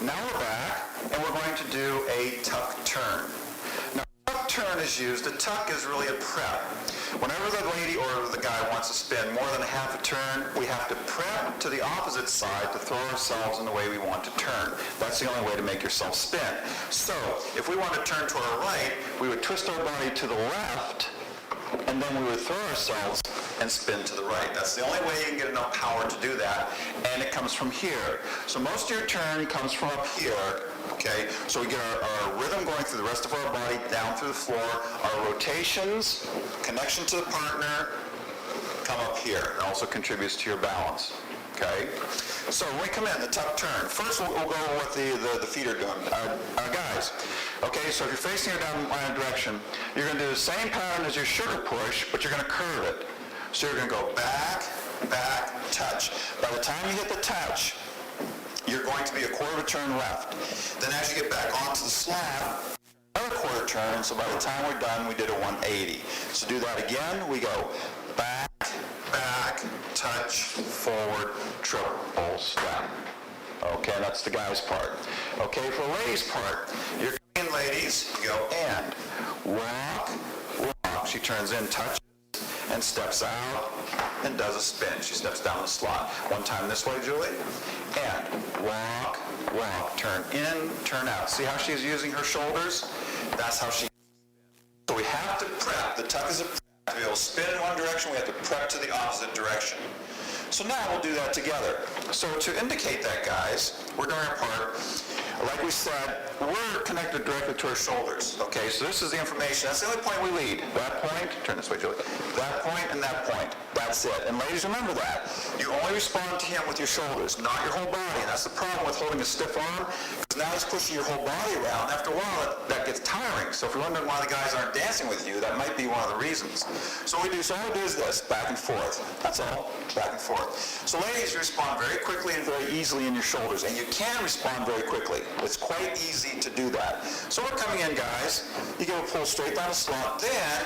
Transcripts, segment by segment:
Now we're back, and we're going to do a tuck turn. Now, tuck turn is used, a tuck is really a prep. Whenever the lady or the guy wants to spin more than a half a turn, we have to prep to the opposite side to throw ourselves in the way we want to turn. That's the only way to make yourself spin. So, if we want to turn to our right, we would twist our body to the left, and then we would throw ourselves and spin to the right. That's the only way you can get enough power to do that, and it comes from here. So most of your turn comes from up here, okay? So we get our rhythm going through the rest of our body, down through the floor. Our rotations, connection to the partner, come up here. It also contributes to your balance, okay? So when we come in, the tuck turn. First, we'll go over what the feet are doing. Guys, okay, so if you're facing her down my direction, you're going to do the same pattern as your sugar push, but you're going to curve it. So you're going to go back, back, touch. By the time you hit the touch, you're going to be a quarter of a turn left. Then as you get back onto the slab, another quarter turn, so by the time we're done, we did a 180. So do that again. We go back, back, touch, forward, triple step. Okay, that's the guy's part. Okay, for the ladies' part, you're coming in, ladies, you go and walk, walk. She turns in, touch, and steps out and does a spin. She steps down the slot. One time this way, Julie. And walk, walk. Turn in, turn out. See how she's using her shoulders? That's how she... So we have to prep. The tuck is a prep. To be able to spin in one direction, we have to prep to the opposite direction. So now we'll do that together. So to indicate that, guys, we're doing our part. Like we said, we're connected directly to our shoulders. Okay, so this is the information. That's the only point we lead. That point, turn this way, Julie. That point and that point. That's it. And ladies, remember that. You only respond to him with your shoulders, not your whole body. And that's the problem with holding a stiff arm, because now he's pushing your whole body around. After a while, that gets tiring. So if you're wondering why the guys aren't dancing with you, that might be one of the reasons. So all we do is this, back and forth. That's all, back and forth. So ladies, you respond very quickly and very easily in your shoulders, and you can respond very quickly. It's quite easy to do that. So we're coming in, guys. You give a pull straight down the slot. Then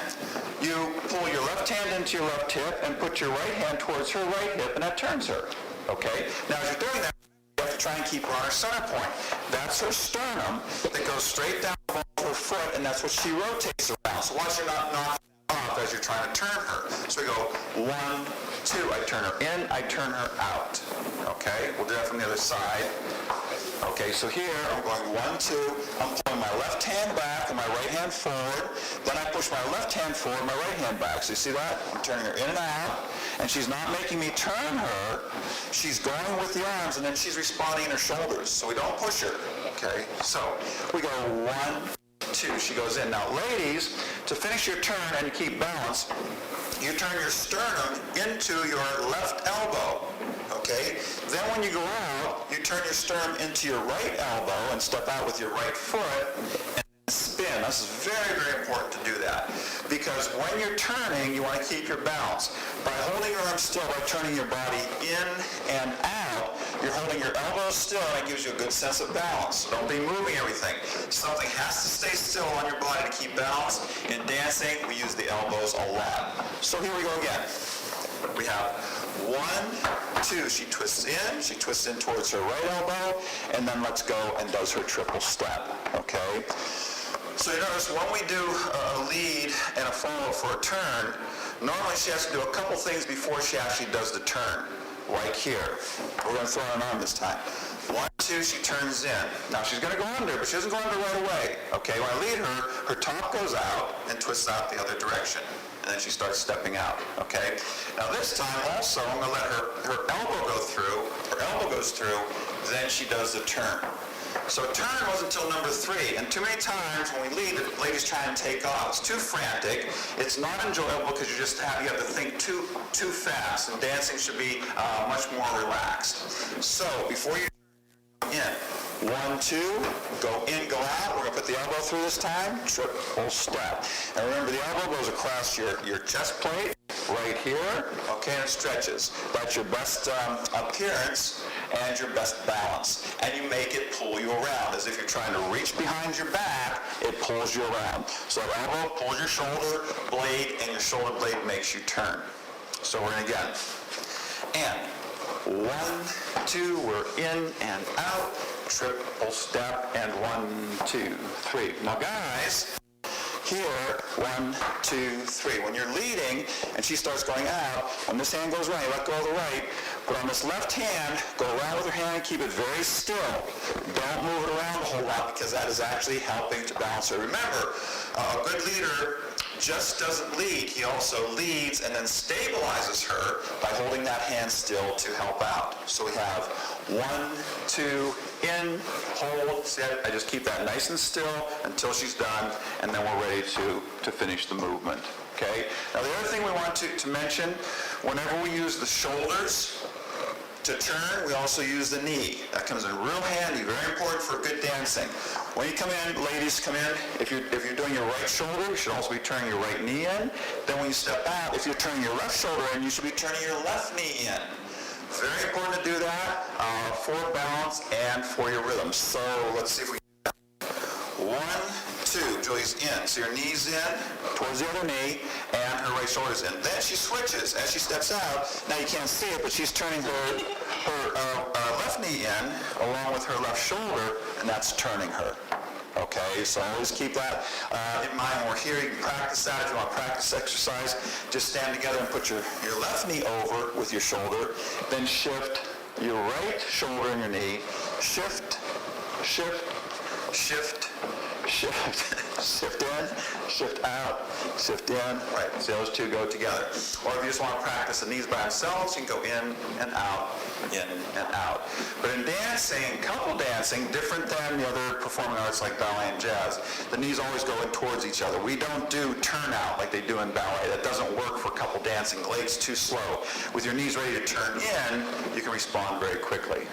you pull your left hand into your left hip and put your right hand towards her right hip, and that turns her. Okay? Now, as you're doing that, you have to try and keep her on her center point. That's her sternum that goes straight down the ball of her foot, and that's what she rotates around. So watch her not knock off as you're trying to turn her. So we go 1, 2. I turn her in, I turn her out. Okay? We'll do that from the other side. Okay, so here I'm going 1, 2. I'm pulling my left hand back and my right hand forward. Then I push my left hand forward, my right hand back. So you see that? I'm turning her in and out. And she's not making me turn her. She's going with the arms, and then she's responding in her shoulders. So we don't push her. Okay, so we go 1, 2. She goes in. Now, ladies, to finish your turn and keep balance, you turn your sternum into your left elbow. Okay? Then when you go out, you turn your sternum into your right elbow and step out with your right foot and spin. This is very, very important to do that. Because when you're turning, you want to keep your balance. By holding your arms still, by turning your body in and out, you're holding your elbows still, and it gives you a good sense of balance. Don't be moving everything. Something has to stay still on your body to keep balance. In dancing, we use the elbows a lot. So here we go again. We have 1, 2. She twists in towards her right elbow, and then let's go and does her triple step. Okay? So you notice when we do a lead and a follow for a turn, normally she has to do a couple things before she actually does the turn. Like here. We're going to throw an arm this time. 1, 2, she turns in. Now she's going to go under, but she doesn't go under right away. Okay, when I lead her, her top goes out and twists out the other direction. And then she starts stepping out. Okay? Now this time also, I'm going to let her elbow go through. Her elbow goes through. Then she does the turn. So turn wasn't until number 3, and too many times when we lead, the ladies try and take off. It's too frantic. It's not enjoyable because you have to think too fast, and dancing should be much more relaxed. So before you in, 1, 2, go in, go out. We're going to put the elbow through this time. Triple step. And remember, the elbow goes across your chest plate right here. Okay, and it stretches. That's your best appearance and your best balance. And you make it pull you around. As if you're trying to reach behind your back, it pulls you around. So that elbow pulls your shoulder blade, and your shoulder blade makes you turn. So we're in again. And 1, 2, we're in and out, triple step, and 1, 2, 3. Now guys, here, 1, 2, 3. When you're leading and she starts going out, when this hand goes right, let go of the right, put on this left hand, go around with her hand, keep it very still. Don't move it around a whole lot because that is actually helping to balance her. Remember, a good leader just doesn't lead. He also leads and then stabilizes her by holding that hand still to help out. So we have 1, 2, in, hold, sit. I just keep that nice and still until she's done, and then we're ready to finish the movement. Okay? Now the other thing we want to mention, whenever we use the shoulders to turn, we also use the knee. That comes in real handy, very important for good dancing. When you come in, ladies come in, if you're doing your right shoulder, you should also be turning your right knee in. Then when you step out, if you're turning your left shoulder in, you should be turning your left knee in. Very important to do that for balance and for your rhythm. So let's see if we can. 1, 2, Julie's in. So your knee's in towards the other knee and her right shoulder's in. Then she switches as she steps out. Now you can't see it, but she's turning her left knee in along with her left shoulder, and that's turning her. Okay, so always keep that in mind when we're here. You can practice that. If you want to practice exercise, just stand together and put your left knee over with your shoulder. Then shift your right shoulder and your knee. Shift, shift, shift, shift. Shift in, shift out, shift in. Right, so those two go together. Or if you just want to practice the knees by themselves, you can go in and out, in and out. But in dancing, couple dancing, different than the other performing arts like ballet and jazz, the knees always go in towards each other. We don't do turnout like they do in ballet. That doesn't work for couple dancing. Legs too slow. With your knees ready to turn in, you can respond very quickly.